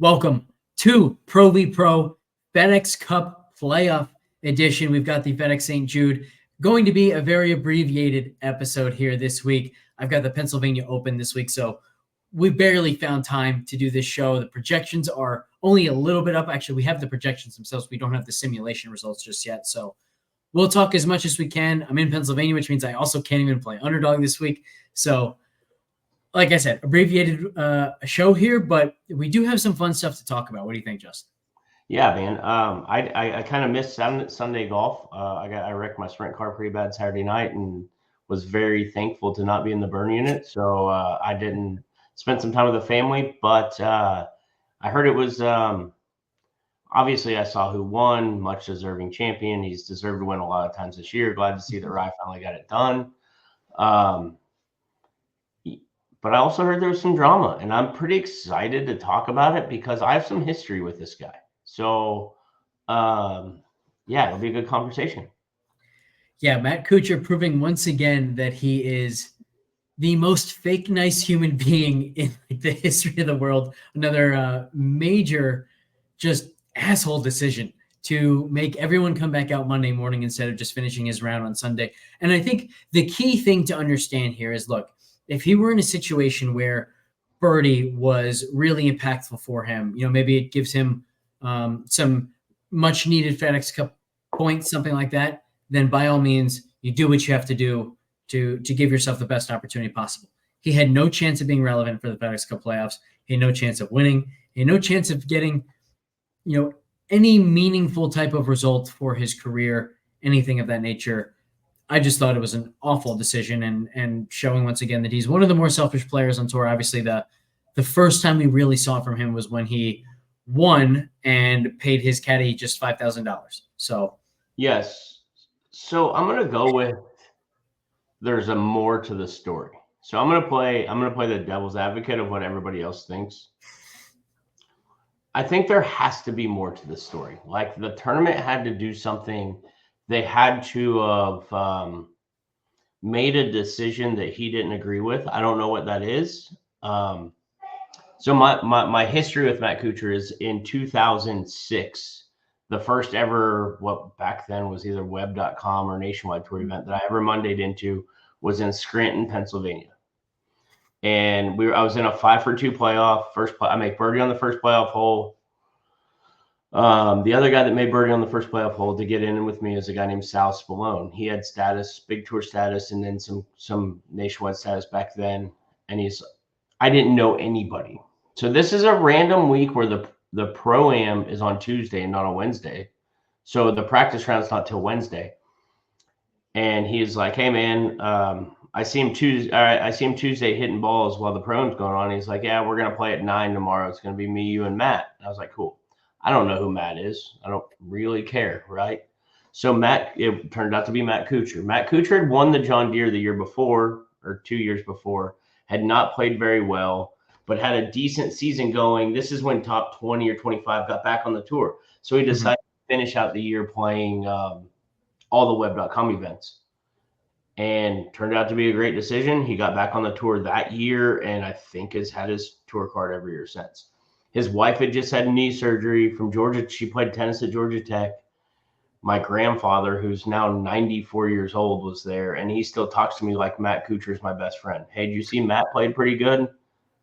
Welcome to Pro v Pro FedEx Cup Playoff Edition. We've got the FedEx St. Jude. Going to be a very abbreviated episode here this week. I've got the Pennsylvania Open this week, so we barely found time to do this show. The projections are only a little bit up. Actually, we have the projections themselves. We don't have the simulation results just yet, so we'll talk as much as we can. I'm in Pennsylvania, which means I also can't even play Underdog this week, so like I said, abbreviated show here, but we do have some fun stuff to talk about. What do you think, Justin? Yeah, man. I kind of missed Sunday golf. I wrecked my sprint car pretty bad Saturday night and was very thankful to not be in the burn unit. So I didn't spend some time with the family, but I heard it was obviously I saw who won, much deserving champion. He's deserved to win a lot of times this year. Glad to see that Rye finally got it done. But I also heard there was some drama, and I'm pretty excited to talk about it because I have some history with this guy. So, yeah, it'll be a good conversation. Yeah, Matt Kuchar proving once again that he is the most fake nice human being in the history of the world. Another major just asshole decision to make everyone come back out Monday morning instead of just finishing his round on Sunday. And I think the key thing to understand here is, look, if he were in a situation where birdie was really impactful for him, maybe it gives him some much needed FedEx Cup points, something like that, then by all means, you do what you have to do to give yourself the best opportunity possible. He had no chance of being relevant for the FedEx Cup playoffs. He had no chance of winning. He had no chance of getting, any meaningful type of result for his career, anything of that nature. I just thought it was an awful decision and showing once again that he's one of the more selfish players on tour. Obviously, the first time we really saw from him was when he won and paid his caddy just $5,000. So yes. So I'm gonna go with there's a more to the story. So I'm gonna play the devil's advocate of what everybody else thinks. I think there has to be more to the story. Like the tournament had to do something. They had to have made a decision that he didn't agree with. I don't know what that is. So my history with Matt Kuchar is in 2006, the first ever, what back then was either web.com or nationwide tour event that I ever Mondayed into was in Scranton, Pennsylvania. And I was in a 5-for-2 playoff. I make birdie on the first playoff hole. The other guy that made birdie on the first playoff hole to get in with me is a guy named Sal Spallone. He had status, big tour status, and then some nationwide status back then. And I didn't know anybody. So this is a random week where the Pro-Am is on Tuesday and not on Wednesday. So the practice round's not till Wednesday. And he's like, hey man, I see him Tuesday hitting balls while the Pro-Am's going on. He's like, yeah, we're gonna play at 9 tomorrow. It's gonna be me, you, and Matt. And I was like, cool. I don't know who Matt is. I don't really care, right? So it turned out to be Matt Kuchar. Matt Kuchar had won the John Deere the year before, or 2 years before, had not played very well, but had a decent season going. This is when top 20 or 25 got back on the tour. So he decided to finish out the year playing all the web.com events. And turned out to be a great decision. He got back on the tour that year and I think has had his tour card every year since. His wife had just had knee surgery from Georgia. She played tennis at Georgia Tech. My grandfather, who's now 94 years old, was there, and he still talks to me like Matt Kuchar is my best friend. Hey, did you see Matt played pretty good?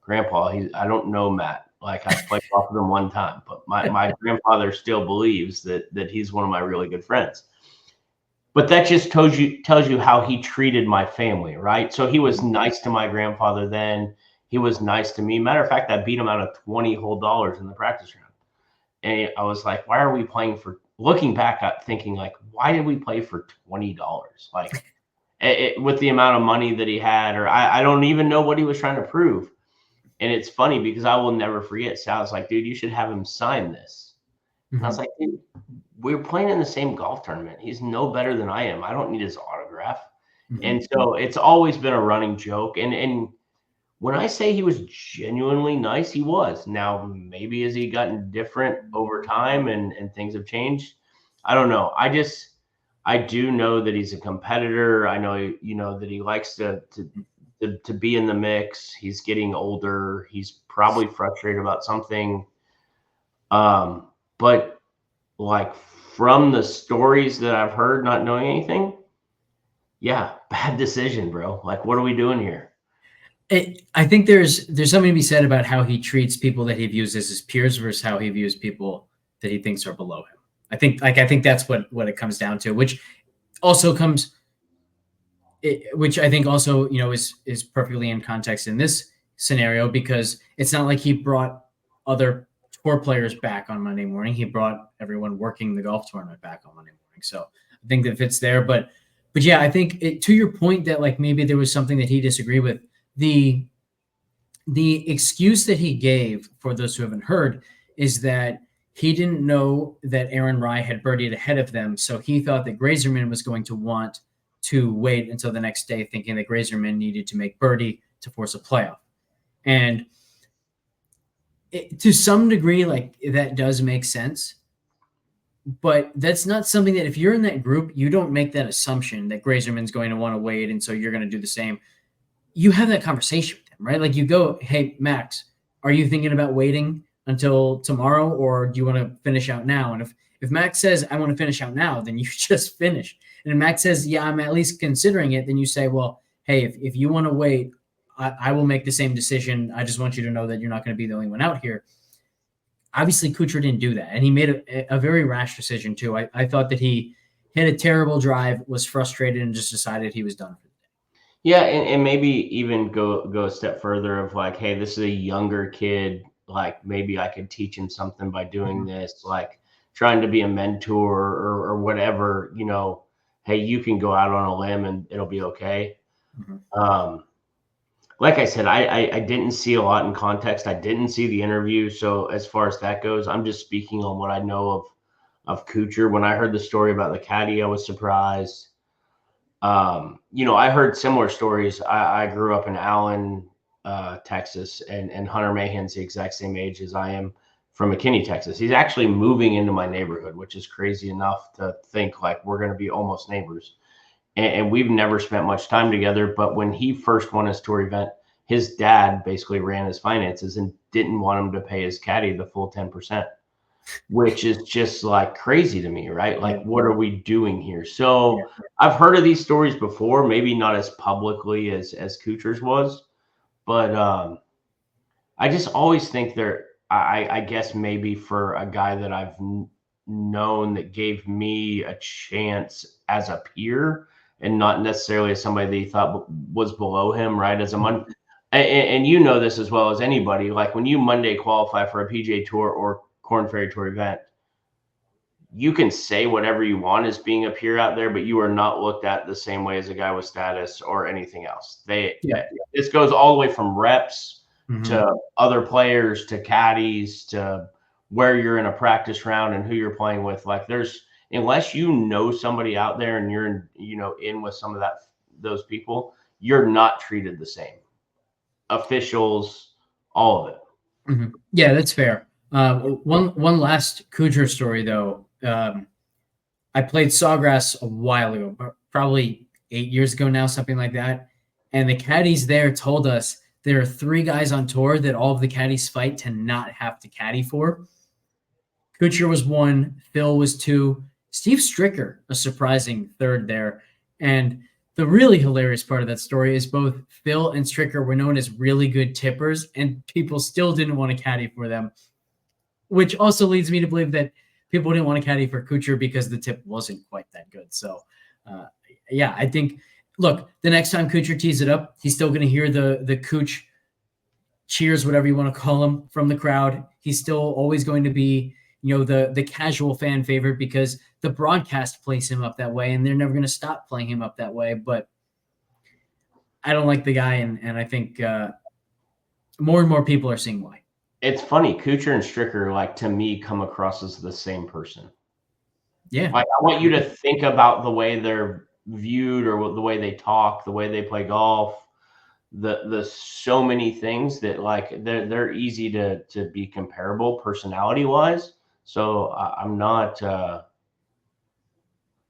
Grandpa, I don't know Matt. Like I played off of him one time, but my grandfather still believes that he's one of my really good friends. But that just tells you how he treated my family, right? So he was nice to my grandfather then. He was nice to me. Matter of fact, I beat him out of $20 whole in the practice round. And I was like, why are we playing for, looking back at thinking like, why did we play for $20? Like with the amount of money that he had, or I don't even know what he was trying to prove. And it's funny because I will never forget. Sal was like, dude, you should have him sign this. And I was like, dude, we're playing in the same golf tournament. He's no better than I am. I don't need his autograph. And so it's always been a running joke. And when I say he was genuinely nice, he was. Now, maybe has he gotten different over time and things have changed? I don't know. I do know that he's a competitor. I know, that he likes to be in the mix. He's getting older. He's probably frustrated about something. But like from the stories that I've heard, not knowing anything, yeah, bad decision, bro. Like, what are we doing here? I think there's something to be said about how he treats people that he views as his peers versus how he views people that he thinks are below him. I think that's what it comes down to, which also comes, which I think also, you know, is perfectly in context in this scenario, because it's not like he brought other tour players back on Monday morning. He brought everyone working the golf tournament back on Monday morning. So I think that fits there. But yeah, I think to your point that like maybe there was something that he disagreed with. The excuse that he gave, for those who haven't heard, is that he didn't know that Aaron Rai had birdied ahead of them, so he thought that Grazerman was going to want to wait until the next day, thinking that Grazerman needed to make birdie to force a playoff. And to some degree, like, that does make sense, but that's not something that, if you're in that group, you don't make that assumption that Grazerman's going to want to wait, and so you're going to do the same. You have that conversation with him, right? Like, you go, hey, Max, are you thinking about waiting until tomorrow, or do you want to finish out now? And if Max says, I want to finish out now, then you just finish. And if Max says, yeah, I'm at least considering it, then you say, well, hey, if you want to wait, I will make the same decision. I just want you to know that you're not going to be the only one out here. Obviously, Kuchar didn't do that, and he made a very rash decision too. I thought that he hit a terrible drive, was frustrated, and just decided he was done. Yeah, and maybe even go a step further of like, hey, this is a younger kid. Like, maybe I could teach him something by doing this, like trying to be a mentor or whatever, you know, hey, you can go out on a limb and it'll be okay. Like I said, I didn't see a lot in context. I didn't see the interview. So as far as that goes, I'm just speaking on what I know of Kuchar. When I heard the story about the caddy, I was surprised. You know, I heard similar stories. I grew up in Allen, Texas, and Hunter Mahan's the exact same age as I am, from McKinney, Texas. He's actually moving into my neighborhood, which is crazy enough to think like we're going to be almost neighbors. And we've never spent much time together. But when he first won his tour event, his dad basically ran his finances and didn't want him to pay his caddy the full 10%. Which is just like crazy to me, right? Like, what are we doing here? So I've heard of these stories before, maybe not as publicly as Kuchar's was, but I just always think I guess maybe for a guy that I've known that gave me a chance as a peer and not necessarily as somebody that he thought was below him, right? As a and you know this as well as anybody, like when you Monday qualify for a PGA Tour or Korn Ferry Tour event, you can say whatever you want as being a peer out there, but you are not looked at the same way as a guy with status or anything else. This goes all the way from reps to other players to caddies to where you're in a practice round and who you're playing with. Like, unless you know somebody out there and you're in with some of those people, you're not treated the same. Officials, all of it. Yeah, that's fair. One last Kuchar story though. I played Sawgrass a while ago, probably 8 years ago now, something like that. And the caddies there told us there are 3 guys on tour that all of the caddies fight to not have to caddy for. Kuchar was 1, Phil was 2, Steve Stricker, a surprising 3rd there. And the really hilarious part of that story is both Phil and Stricker were known as really good tippers, and people still didn't want to caddy for them, which also leads me to believe that people didn't want to caddy for Kuchar because the tip wasn't quite that good. So, yeah, I think, look, the next time Kuchar tees it up, he's still going to hear the Kuch cheers, whatever you want to call him, from the crowd. He's still always going to be, the casual fan favorite because the broadcast plays him up that way, and they're never going to stop playing him up that way. But I don't like the guy, and I think more and more people are seeing why. It's funny, Kuchar and Stricker, like, to me, come across as the same person. Yeah. Like, I want you to think about the way they're viewed or the way they talk, the way they play golf, the so many things that, like, they're easy to be comparable personality-wise. So I'm not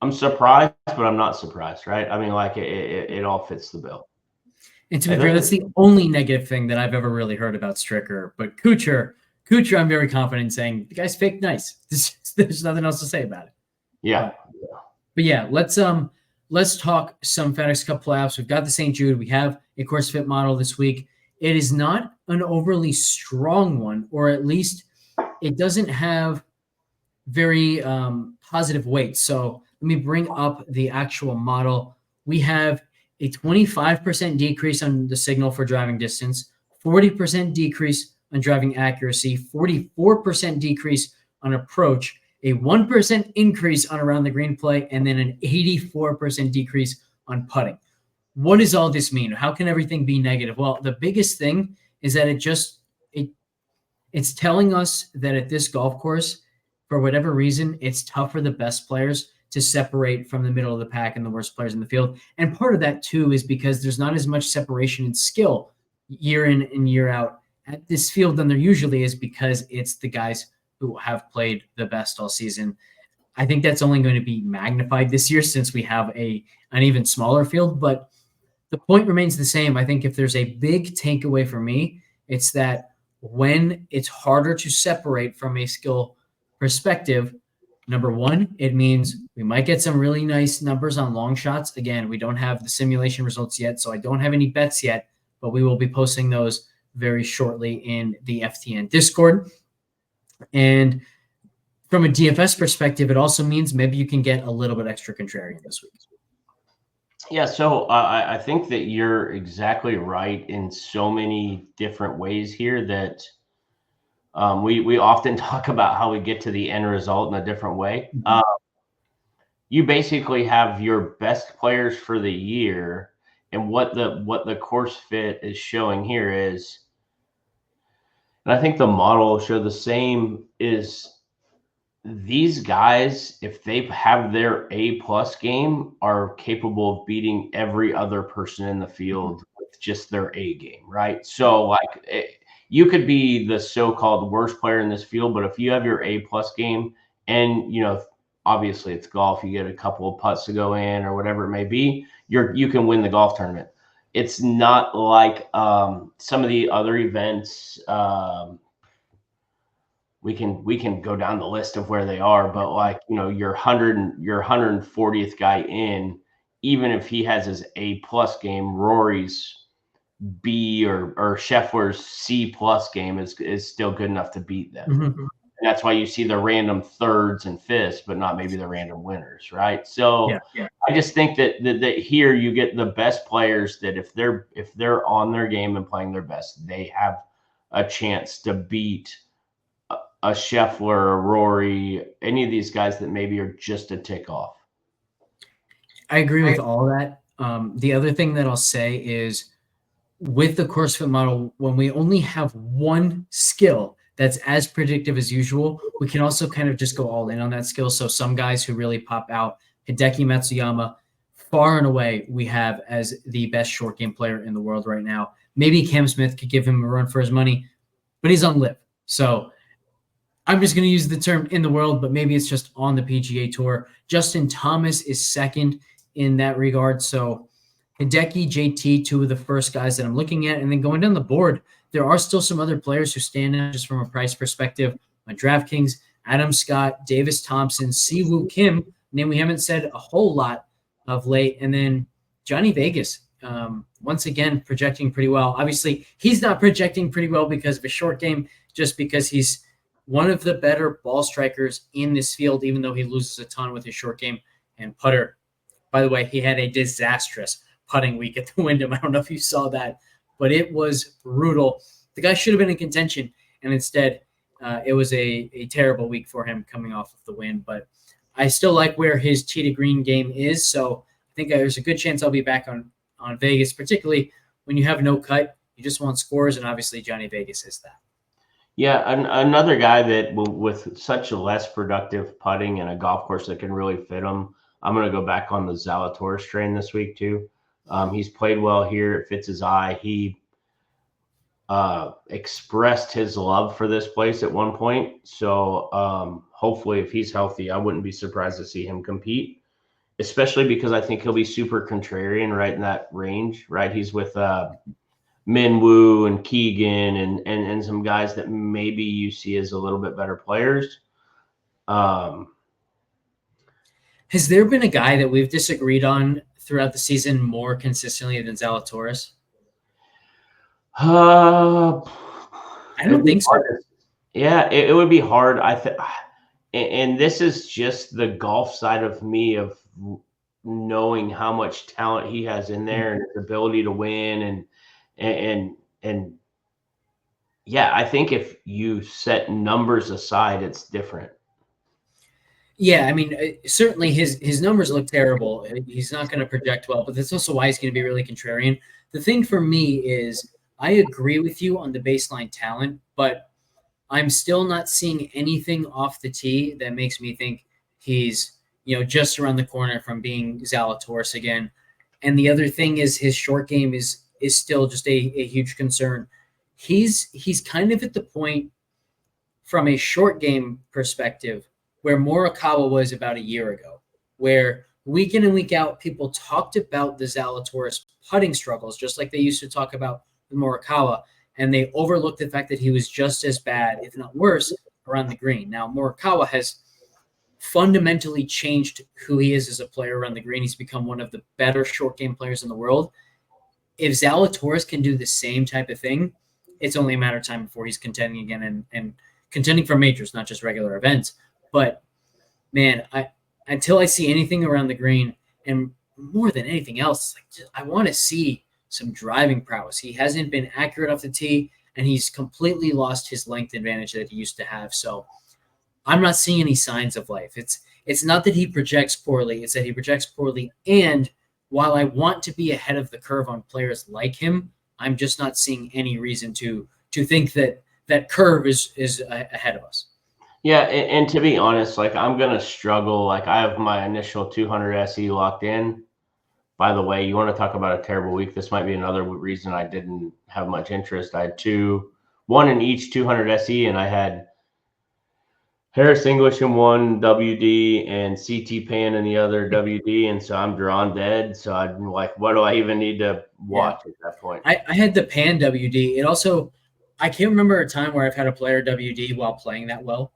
I'm surprised, but I'm not surprised, right? I mean, like, it all fits the bill. And to be fair, that's the only negative thing that I've ever really heard about Stricker. But Kuchar Kuchar, I'm very confident in saying the guy's fake nice. There's nothing else to say about it. Yeah. But yeah, let's talk some FedEx Cup playoffs. We've got the St. Jude. We have a course fit model this week. It is not an overly strong one, or at least it doesn't have very positive weight. So let me bring up the actual model. We have a 25% decrease on the signal for driving distance, 40% decrease on driving accuracy, 44% decrease on approach, a 1% increase on around the green play, and then an 84% decrease on putting. What does all this mean? How can everything be negative? Well, the biggest thing is that it's telling us that at this golf course, for whatever reason, it's tough for the best players to separate from the middle of the pack and the worst players in the field. And part of that, too, is because there's not as much separation in skill year in and year out at this field than there usually is, because it's the guys who have played the best all season. I think that's only going to be magnified this year since we have an even smaller field. But the point remains the same. I think if there's a big takeaway for me, it's that when it's harder to separate from a skill perspective, number one, it means we might get some really nice numbers on long shots. Again, we don't have the simulation results yet, so I don't have any bets yet, but we will be posting those very shortly in the FTN Discord. And from a DFS perspective, it also means maybe you can get a little bit extra contrarian this week. Yeah, so I think that you're exactly right in so many different ways here that we often talk about how we get to the end result in a different way. You basically have your best players for the year, and what the course fit is showing here is, and I think the model will show the same, is these guys, if they have their A+ game, are capable of beating every other person in the field with just their A game, right? So like you could be the so-called worst player in this field, but if you have your A+ game, and obviously it's golf, you get a couple of putts to go in or whatever it may be, you can win the golf tournament. It's not like some of the other events. We can go down the list of where they are, but like, your 140th guy in, even if he has his A+ game, Rory's B or Scheffler's C+ game is still good enough to beat them. Mm-hmm. And that's why you see the random thirds and fifths, but not maybe the random winners, right? So yeah. I just think that here you get the best players that if they're on their game and playing their best, they have a chance to beat a Scheffler, a Rory, any of these guys that maybe are just a tick off. I agree with all that. The other thing that I'll say is, with the course fit model, when we only have one skill that's as predictive as usual, we can also kind of just go all in on that skill. So some guys who really pop out, Hideki Matsuyama, far and away, we have as the best short game player in the world right now. Maybe Cam Smith could give him a run for his money, but he's on LIV. So I'm just going to use the term in the world, but maybe it's just on the PGA Tour. Justin Thomas is second in that regard. So Hideki, JT, two of the first guys that I'm looking at. And then going down the board, there are still some other players who stand out just from a price perspective. On DraftKings, Adam Scott, Davis Thompson, Siwoo Kim, name we haven't said a whole lot of late. And then Johnny Vegas, once again, projecting pretty well. Obviously, he's not projecting pretty well because of a short game, just because he's one of the better ball strikers in this field, even though he loses a ton with his short game and putter. By the way, he had a disastrous putting week at the Wyndham. I don't know if you saw that, but it was brutal. The guy should have been in contention, and instead it was a terrible week for him coming off of the win. But I still like where his tee to green game is, so I think there's a good chance I'll be back on Vegas, particularly when you have no cut. You just want scores, and obviously Johnny Vegas is that. Yeah, another guy that with such a less productive putting and a golf course that can really fit him, I'm going to go back on the Zalatoris train this week too. He's played well here. It fits his eye. He expressed his love for this place at one point. So hopefully if he's healthy, I wouldn't be surprised to see him compete, especially because I think he'll be super contrarian right in that range, right? He's with Minwoo and Keegan and some guys that maybe you see as a little bit better players. Has there been a guy that we've disagreed on throughout the season more consistently than Zalatoris? I don't think so. Yeah, it would be hard. And this is just the golf side of me of knowing how much talent he has in there and his ability to win and yeah, I think if you set numbers aside, it's different. Yeah, I mean, certainly his numbers look terrible. He's not going to project well, but that's also why he's going to be really contrarian. The thing for me is I agree with you on the baseline talent, but I'm still not seeing anything off the tee that makes me think he's, just around the corner from being Zalatoris again. And the other thing is his short game is still just a huge concern. He's kind of at the point from a short game perspective where Morikawa was about a year ago, where week in and week out, people talked about the Zalatoris putting struggles, just like they used to talk about the Morikawa, and they overlooked the fact that he was just as bad, if not worse, around the green. Now, Morikawa has fundamentally changed who he is as a player around the green. He's become one of the better short game players in the world. If Zalatoris can do the same type of thing, it's only a matter of time before he's contending again and contending for majors, not just regular events. But man, until I see anything around the green, and more than anything else, I want to see some driving prowess. He hasn't been accurate off the tee, and he's completely lost his length advantage that he used to have. So I'm not seeing any signs of life. It's not that he projects poorly; it's that he projects poorly. And while I want to be ahead of the curve on players like him, I'm just not seeing any reason to think that curve is ahead of us. Yeah, and to be honest, I'm gonna struggle. I have my initial 200 SE locked in. By the way, you want to talk about a terrible week? This might be another reason I didn't have much interest. I had one in each 200 SE, and I had Harris English in one WD and CT Pan in the other WD, and so I'm drawn dead. So I'm like, what do I even need to watch at that point? I had the Pan WD. It also, I can't remember a time where I've had a player WD while playing that well.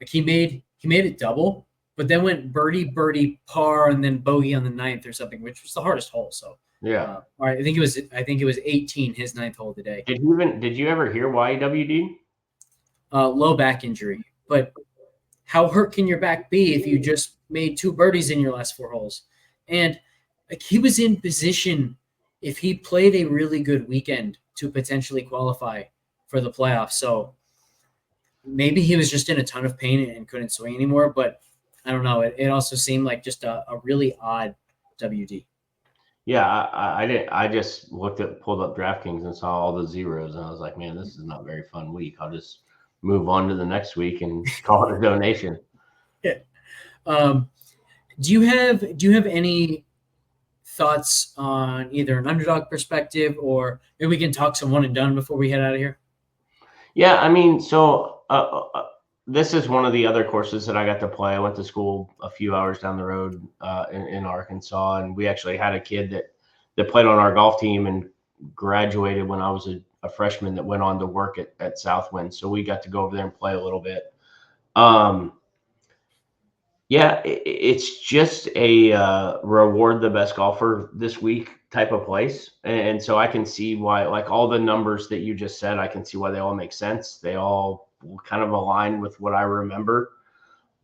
He made it double, but then went birdie, par, and then bogey on the 9th or something, which was the hardest hole. So yeah, all right, I think it was 18, his 9th hole of the day. Did you ever hear why he WD? Low back injury, but how hurt can your back be if you just made 2 birdies in your last 4 holes? And he was in position if he played a really good weekend to potentially qualify for the playoffs. So maybe he was just in a ton of pain and couldn't swing anymore, but I don't know. It also seemed like just a really odd WD. Yeah, I just pulled up DraftKings and saw all the zeros, and I was like, man, this is not a very fun week. I'll just move on to the next week and call it a donation. Yeah. Do you have any thoughts on either an underdog perspective, or maybe we can talk some one and done before we head out of here? Yeah, I mean, so this is one of the other courses that I got to play. I went to school a few hours down the road in Arkansas, and we actually had a kid that played on our golf team and graduated when I was a freshman that went on to work at Southwind. So we got to go over there and play a little bit. Yeah, it's just a reward the best golfer this week type of place. And so I can see why, all the numbers that you just said, I can see why they all make sense. They all kind of align with what I remember.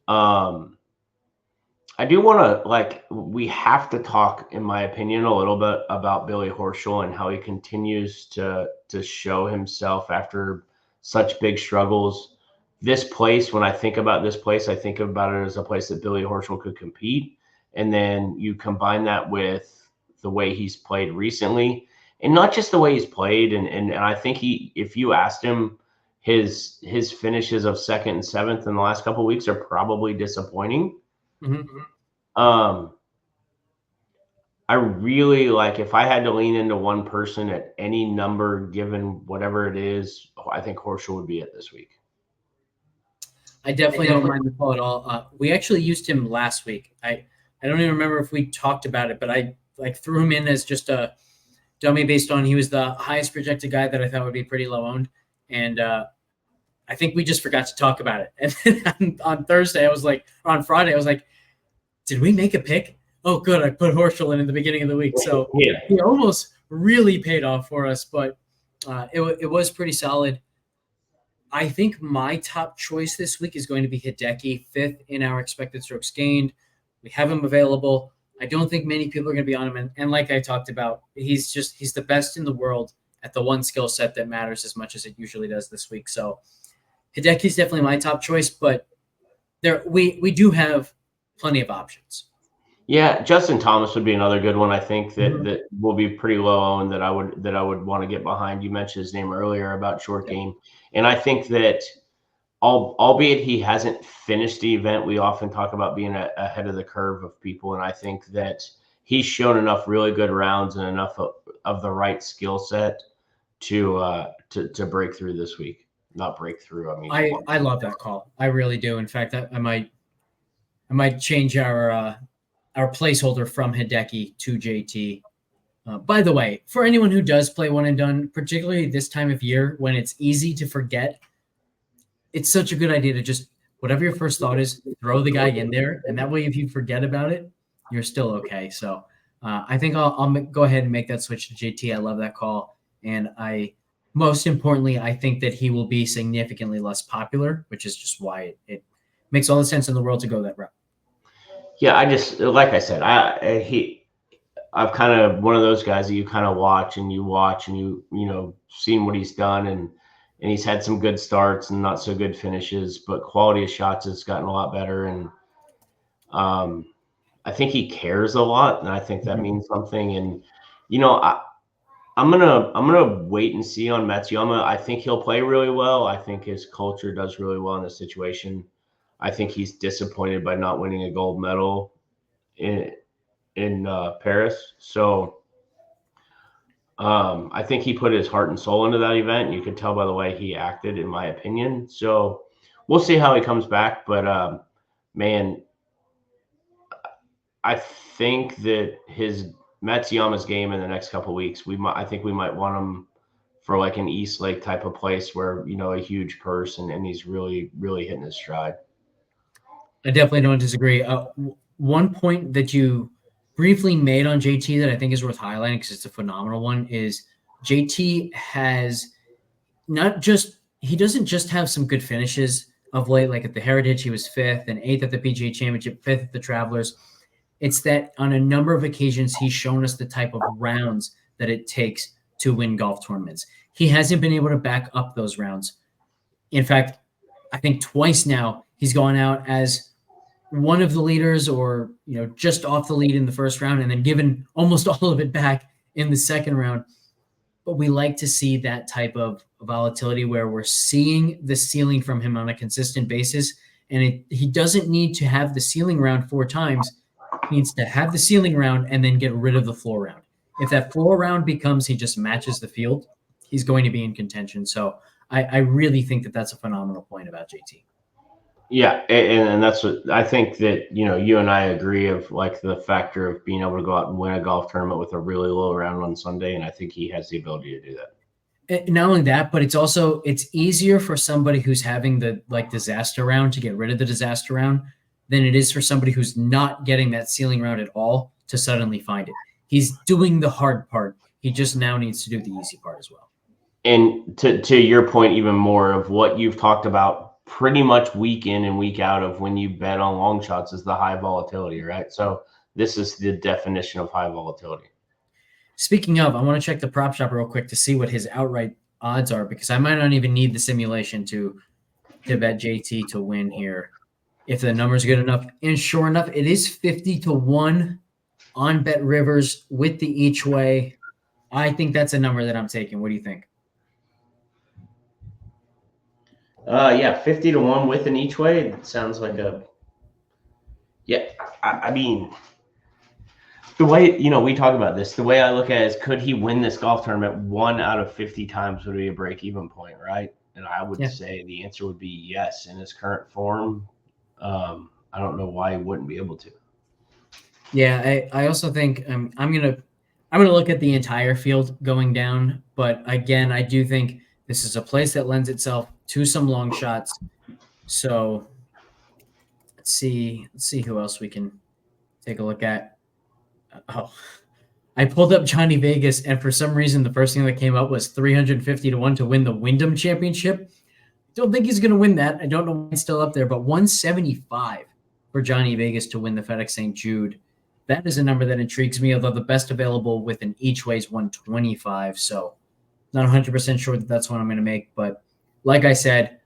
I do want to, we have to talk, in my opinion, a little bit about Billy Horschel and how he continues to show himself after such big struggles. This place, when I think about this place, I think about it as a place that Billy Horschel could compete. And then you combine that with the way he's played recently, and not just the way he's played. And I think if you asked him, his finishes of 2nd and 7th in the last couple of weeks are probably disappointing. Mm-hmm. I really if I had to lean into one person at any number, given whatever it is, I think Horschel would be it this week. I definitely don't mind the call at all. We actually used him last week. I don't even remember if we talked about it, but I threw him in as just a dummy based on he was the highest projected guy that I thought would be pretty low owned. And I think we just forgot to talk about it. And then on Thursday, I was like, or on Friday, I was like, did we make a pick? Oh, good. I put Horschel in the beginning of the week. So Yeah. he almost really paid off for us, but it was pretty solid. I think my top choice this week is going to be Hideki, 5th in our expected strokes gained. We have him available. I don't think many people are going to be on him. And like I talked about, he's the best in the world at the one skill set that matters as much as it usually does this week. So Hideki is definitely my top choice, but we do have plenty of options. Yeah, Justin Thomas would be another good one. I think that will be pretty low owned that I would want to get behind. You mentioned his name earlier about short game, and I think that albeit he hasn't finished the event, we often talk about being ahead of the curve of people, and I think that he's shown enough really good rounds and enough of the right skill set to break through this week. Not break through. I mean, I love that call. I really do. In fact, I might change our placeholder from Hideki to JT. By the way, for anyone who does play one and done, particularly this time of year when it's easy to forget, it's such a good idea to just, whatever your first thought is, throw the guy in there. And that way, if you forget about it, you're still okay. So I think I'll go ahead and make that switch to JT. I love that call. And most importantly, I think that he will be significantly less popular, which is just why it makes all the sense in the world to go that route. Yeah, I just, like I said, I've kind of one of those guys that you kind of watch and you seen what he's done and he's had some good starts and not so good finishes, but quality of shots has gotten a lot better. And I think he cares a lot, and I think that means something. And I'm gonna wait and see on Matsuyama. I think he'll play really well. I think his culture does really well in this situation. I think he's disappointed by not winning a gold medal in Paris. So I think he put his heart and soul into that event. You could tell by the way he acted, in my opinion. So we'll see how he comes back. But man, I think that his Matsuyama's game in the next couple of weeks, I think we might want him for like an East Lake type of place where, a huge purse and he's really, really hitting his stride. I definitely don't disagree. One point that you briefly made on JT that I think is worth highlighting because it's a phenomenal one is JT has he doesn't just have some good finishes of late, like at the Heritage, he was 5th and 8th at the PGA Championship, 5th at the Travelers. It's that on a number of occasions, he's shown us the type of rounds that it takes to win golf tournaments. He hasn't been able to back up those rounds. In fact, I think twice now he's gone out as one of the leaders or, just off the lead in the first round and then given almost all of it back in the second round. But we like to see that type of volatility where we're seeing the ceiling from him on a consistent basis. And he doesn't need to have the ceiling round 4 times. He needs to have the ceiling round and then get rid of the floor round. If that floor round becomes he just matches the field, he's going to be in contention. So I really think that that's a phenomenal point about JT. Yeah, and that's what I think that, you and I agree of like the factor of being able to go out and win a golf tournament with a really low round on Sunday, and I think he has the ability to do that. Not only that, but it's easier for somebody who's having the disaster round to get rid of the disaster round than it is for somebody who's not getting that ceiling round at all to suddenly find it. He's doing the hard part. He just now needs to do the easy part as well. And to your point, even more of what you've talked about pretty much week in and week out of when you bet on long shots is the high volatility, right? So this is the definition of high volatility. Speaking of, I want to check the prop shop real quick to see what his outright odds are because I might not even need the simulation to bet JT to win here if the number's good enough. And sure enough, it is 50-1 on Bet Rivers with the each way. I think that's a number that I'm taking. What do you think? Yeah, 50-1 with an each way. It sounds like I mean, the way, we talk about this, the way I look at it is could he win this golf tournament 1 out of 50 times would be a break-even point, right? And I would say the answer would be yes. In his current form, I don't know why he wouldn't be able to. Yeah, I also think I'm going to I'm going to look at the entire field going down. But again, I do think this is a place that lends itself to some long shots. So let's see who else we can take a look at. Oh, I pulled up Johnny Vegas, and for some reason, the first thing that came up was 350 to 1 to win the Wyndham Championship. Don't think he's going to win that. I don't know why he's still up there, but 175 for Johnny Vegas to win the FedEx St. Jude. That is a number that intrigues me, although the best available with an each way is 125. So not 100% sure that that's what I'm going to make. But like I said,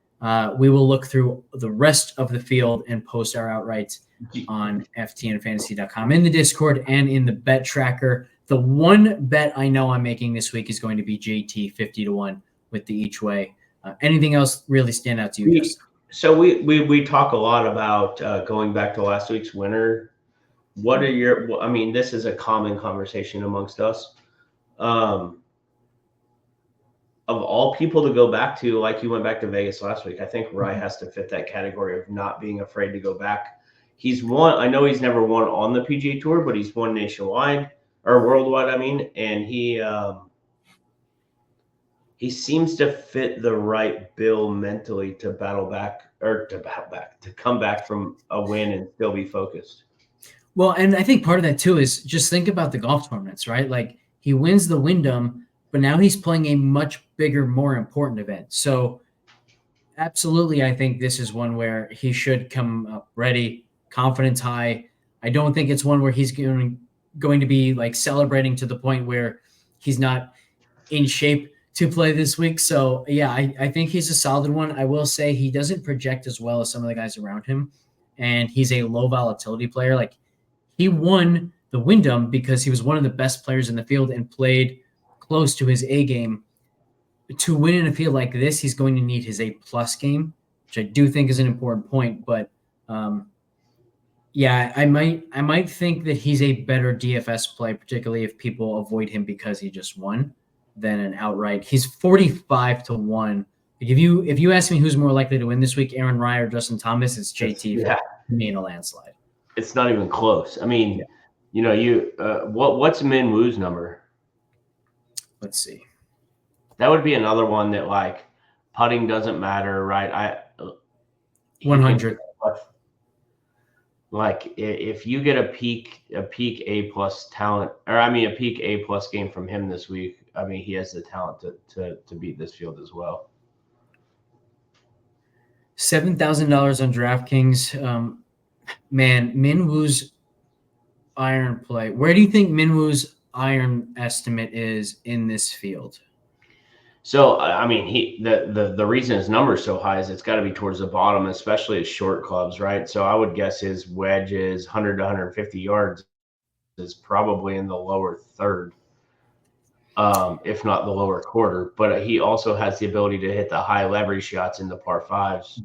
we will look through the rest of the field and post our outrights on ftnfantasy.com in the Discord and in the bet tracker. The one bet I know I'm making this week is going to be JT 50 to 1 with the each way. Anything else really stand out to you? So we talk a lot about going back to last week's winner. What are your? I mean, this is a common conversation amongst us. Of all people to go back to, like you went back to Vegas last week, I think Rye has to fit that category of not being afraid to go back. He's won. I know he's never won on the PGA Tour, but he's won nationwide or worldwide. I mean, and he seems to fit the right bill mentally to come back from a win and still be focused. Well, and I think part of that too is just think about the golf tournaments, right? Like he wins the Wyndham, but now he's playing a much bigger, more important event. So absolutely, I think this is one where he should come up ready, confidence high. I don't think it's one where he's going to be like celebrating to the point where he's not in shape to play this week. So yeah, I think he's a solid one. I will say he doesn't project as well as some of the guys around him, and he's a low volatility player. Like he won the Wyndham because he was one of the best players in the field and played close to his A game. To win in a field like this, he's going to need his A+ game, which I do think is an important point. But yeah, I might think that he's a better DFS play, particularly if people avoid him because he just won, than an outright. He's 45 to 1. Like if you ask me who's more likely to win this week, Aaron Rye or Justin Thomas, it's JT for me in a landslide. It's not even close. I mean, what's Min Woo's number? Let's see. That would be another one that like putting doesn't matter, right? 100. Like if you get a peak A+ talent, or I mean a peak A+ game from him this week, I mean he has the talent to beat this field as well. $7,000 on DraftKings. Man, Min Woo's iron play. Where do you think Min Woo's iron estimate is in this field? So I mean, the reason his number is so high is it's got to be towards the bottom, especially his short clubs, right? So I would guess his wedge is 100 to 150 yards is probably in the lower third, if not the lower quarter. But he also has the ability to hit the high leverage shots in the par fives.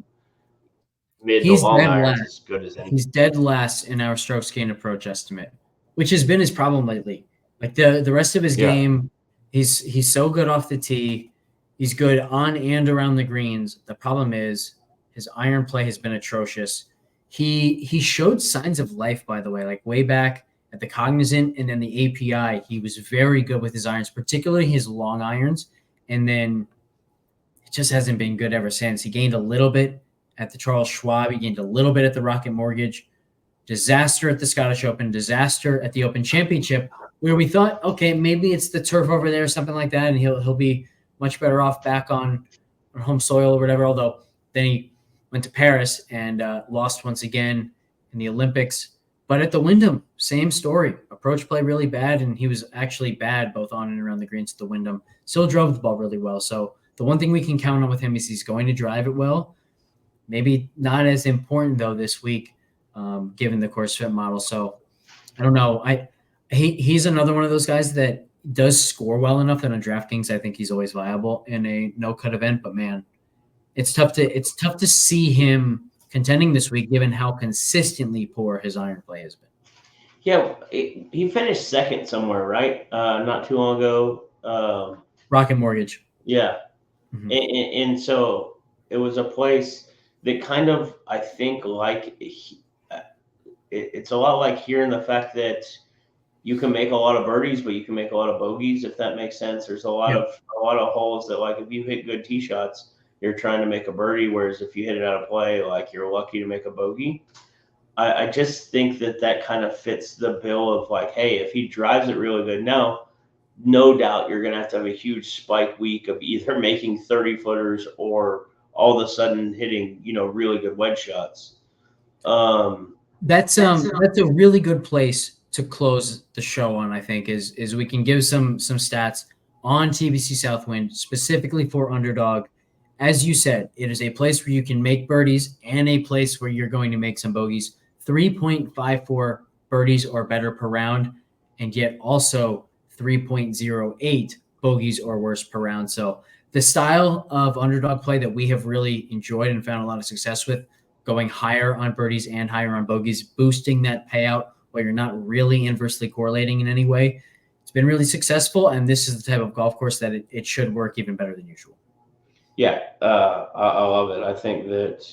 Mid to long irons as good as any. He's dead last in our strokes gained approach estimate, which has been his problem lately. Like the rest of his game. He's so good off the tee. He's good on and around the greens. The problem is his iron play has been atrocious. He showed signs of life, by the way, like way back at the Cognizant and then the API. He was very good with his irons, particularly his long irons. And then it just hasn't been good ever since. He gained a little bit at the Charles Schwab. He gained a little bit at the Rocket Mortgage. Disaster at the Scottish Open. Disaster at the Open Championship, where we thought, okay, maybe it's the turf over there or something like that, and he'll be much better off back on home soil or whatever. Although then he went to Paris and lost once again in the Olympics. But at the Wyndham, same story. Approach play really bad, and he was actually bad both on and around the greens at the Wyndham. Still drove the ball really well. So the one thing we can count on with him is he's going to drive it well. Maybe not as important, though, this week, given the course fit model. So I don't know. He's another one of those guys that does score well enough that on DraftKings, I think he's always viable in a no-cut event. But man, it's tough to see him contending this week, given how consistently poor his iron play has been. Yeah, he finished second somewhere, right? Not too long ago. Rocket Mortgage. Yeah, and so it was a place that kind of, I think, like it's a lot like here in the fact that you can make a lot of birdies, but you can make a lot of bogeys, if that makes sense. There's a lot of holes that, like, if you hit good tee shots, you're trying to make a birdie, whereas if you hit it out of play, like, you're lucky to make a bogey. I just think that kind of fits the bill of, like, hey, if he drives it really good now, no doubt you're going to have a huge spike week of either making 30-footers or all of a sudden hitting, really good wedge shots. That's a really good place to close the show on, I think, is we can give some stats on TPC Southwind specifically for Underdog. As you said, it is a place where you can make birdies and a place where you're going to make some bogeys. 3.54 birdies or better per round, and yet also 3.08 bogeys or worse per round. So the style of underdog play that we have really enjoyed and found a lot of success with, going higher on birdies and higher on bogeys, boosting that payout while you're not really inversely correlating in any way. It's been really successful, and this is the type of golf course that it should work even better than usual. Yeah, I love it. I think that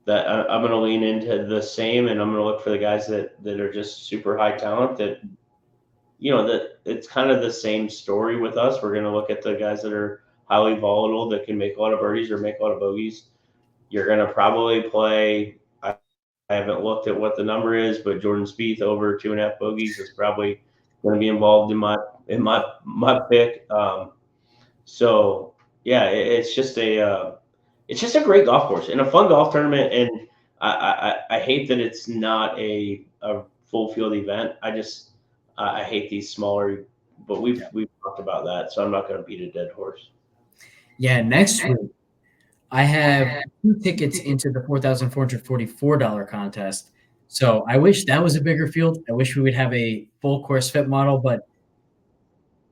I'm going to lean into the same, and I'm going to look for the guys that are just super high talent that, that it's kind of the same story with us. We're going to look at the guys that are highly volatile, that can make a lot of birdies or make a lot of bogeys. You're going to probably play, I haven't looked at what the number is, but Jordan Spieth over 2.5 bogeys is probably going to be involved in my pick. So yeah, it's just a great golf course and a fun golf tournament. And I hate that it's not a full field event. I hate these smaller, but we've talked about that, so I'm not going to beat a dead horse. Yeah, next week I have 2 tickets into the $4,444 contest. So I wish that was a bigger field. I wish we would have a full course fit model, but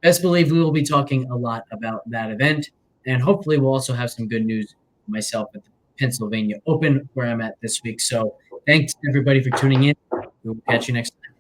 best believe we will be talking a lot about that event. And hopefully we'll also have some good news myself at the Pennsylvania Open where I'm at this week. So thanks everybody for tuning in. We'll catch you next time.